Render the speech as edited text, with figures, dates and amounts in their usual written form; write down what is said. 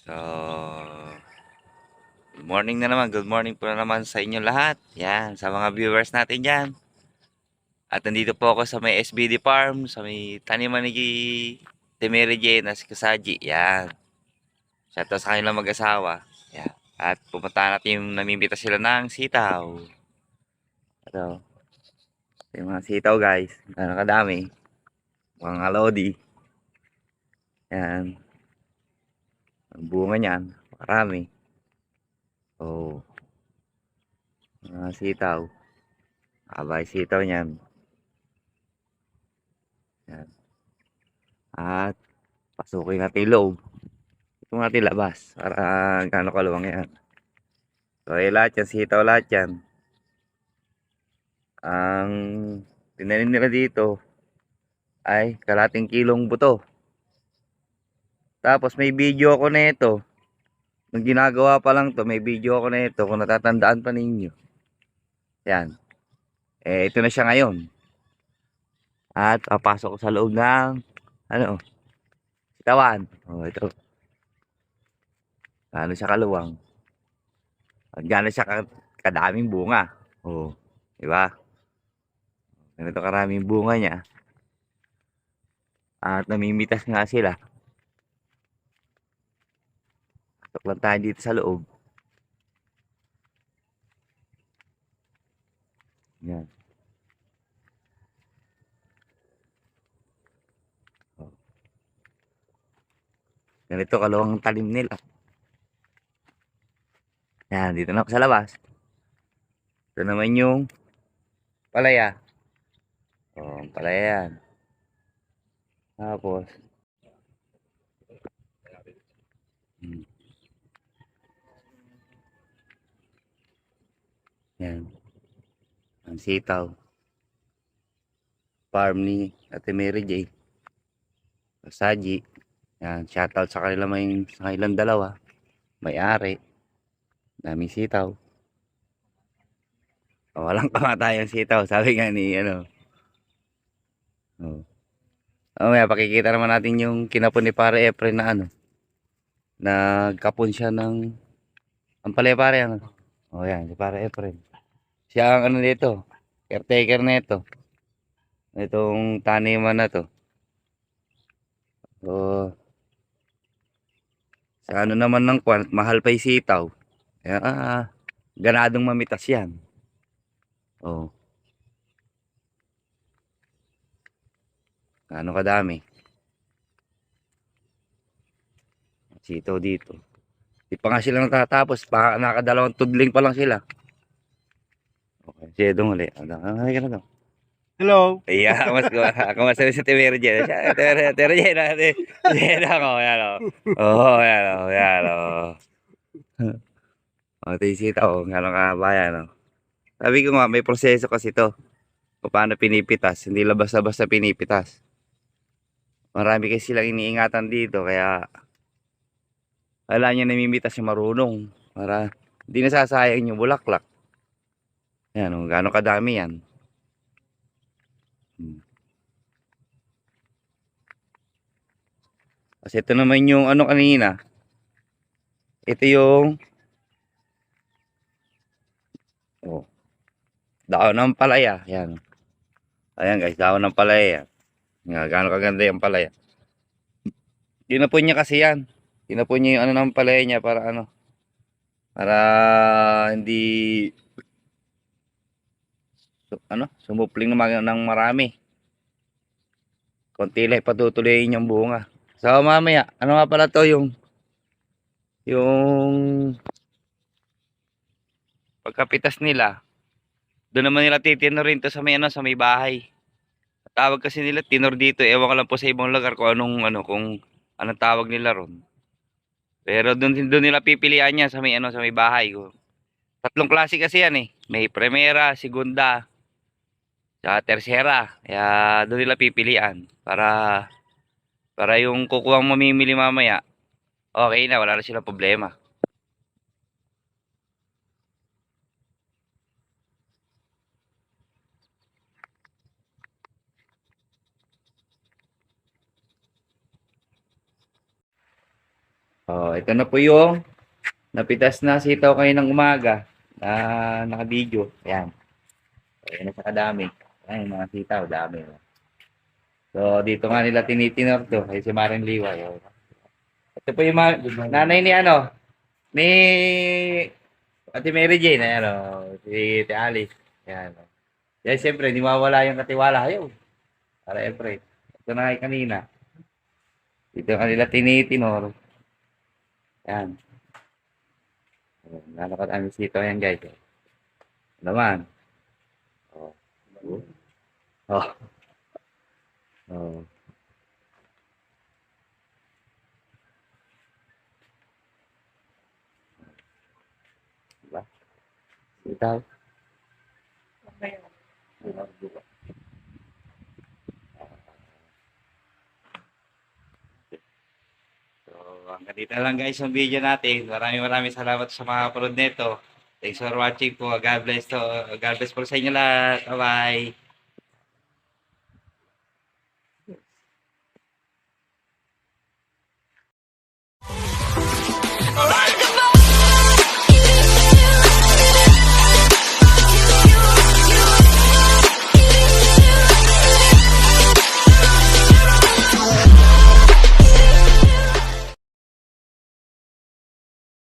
So, good morning na naman. Good morning po na naman sa inyo lahat. Yan, sa mga viewers natin dyan. At nandito po ako sa may SBD Farm, sa may taniman ni Temere Jane na si Kasaji. Yan. Shoutout sa kanilang mag-asawa. Yan. At pupunta natin yung namimita sila ng sitaw. Ito. Ito yung mga sitaw guys. Ano kadami. Mga lodi. Yan. Ang bunga niyan. Marami. Oh. Mga sitaw. Abay sitaw niyan. Yan. At pasukin natin yung loob. Ito natin labas. Para gaano kaluwang yan. So lahat yan. Sitaw lahat yan. Ang tinanim nila dito ay kalating kilong buto. Tapos may video ako na ito. Nung ginagawa pa lang to, may video ako na ito. Kung natatandaan pa ninyo. Yan. Ito na siya ngayon. At papasok ko sa loob ng ano, sitawan. Ito. Gaano siya kaluwang. At gaano siya kadaming bunga. Diba? Ganito karaming bunga niya. At namimitas nga sila. Pasok lang tayo dito sa loob. Yan. Ganito kaluwang ang talim nila. Yan, dito na ako sa labas. Ito naman yung palaya. Palaya yan. Tapos, yan. Ang sitaw. Farm ni Ate Mary J. Saji. Yan, shoutout sa kanila sa kanilang dalawa. May-ari. Daming sitaw. Walang kamatayang sitaw. Sabi nga ni ano. Mamaya pakikita naman natin yung kinapon ni Pare Efren na ano. Nagkapon siya ng ang palaya pare ano. Yan, si Pare Efren. Siya ang ano dito. Caretaker na ito. Itong taniman na to. So, sa ano naman ng kwan, mahal pa yung sitaw. Kaya, ganadong mamitas yan. Ano kadami. Sitaw dito. Di pa nga sila natatapos. Nakadalawang tudling pa lang sila. Okay, siya doon ulit. Ay, ka na daw. Hello. Iya, ako mas sa Timero dyan. Timero dyan natin. Yan ako, yan o. Yan o, yan o. Ito yung sitaw, gano'ng kabayan o. Sabi ko nga, may proseso kasi to. Kung paano pinipitas, hindi basta-basta pinipitas. Marami kasi silang iniingatan dito, kaya wala niya namimitas yung marunong. Para hindi nasasayang yung bulaklak. Yan o, gano'ng kadami yan. Kasi ito naman yung ano kanina. Ito yung daon ng palaya. Yan. Ayan guys, daon ng palaya. Yan, gaano kaganda yung palaya. Tinapon niya kasi yan. Tinapon niya yung ano ng palaya niya para ano. Para hindi sumupling ng marami. Konti lang patutuloyin yung bunga. So mamaya, ano nga pala to yung pagkapitas nila. Doon naman nila titinorin to sa may sa may bahay. Tawag kasi nila tinor dito. Ewan ko lang po sa ibang lugar kung kung anong tawag nila ron. Pero doon nila pipilian niya sa sa may bahay ko. Tatlong klase kasi yan eh. May primera, segunda, sa tercera. Kaya doon nila pipilian para yung kukuhang mamimili mamaya. Okay na, wala na silang problema. Oh, ito na po yung napitas na sitaw kayo ng umaga na naka-video. Ayan. Ayan na sa kadami. Ayan, yung mga sitaw, dami. So, dito nga nila tinitinor to. Ay, si Maring Liway. Oh. Ito po yung nanay ni ano, ni Ate Mary Jane. Ayan, oh, si Ate Alice. Ayan. Oh. Yan, siyempre, di mawala yung katiwala. Ayaw. Para Efred. Ito na kay kanina. Dito kanila tinitinor. Ayan. Nalakat ang sitaw yan, guys. Ano naman. Oh. Oh. Oh. Diba? Sitaw. So, hanggang dito lang guys yung video natin. Maraming salamat sa mga kapanood nito. Thanks for watching po. God bless to. God bless po sa inyo lahat. Bye-bye. Alright.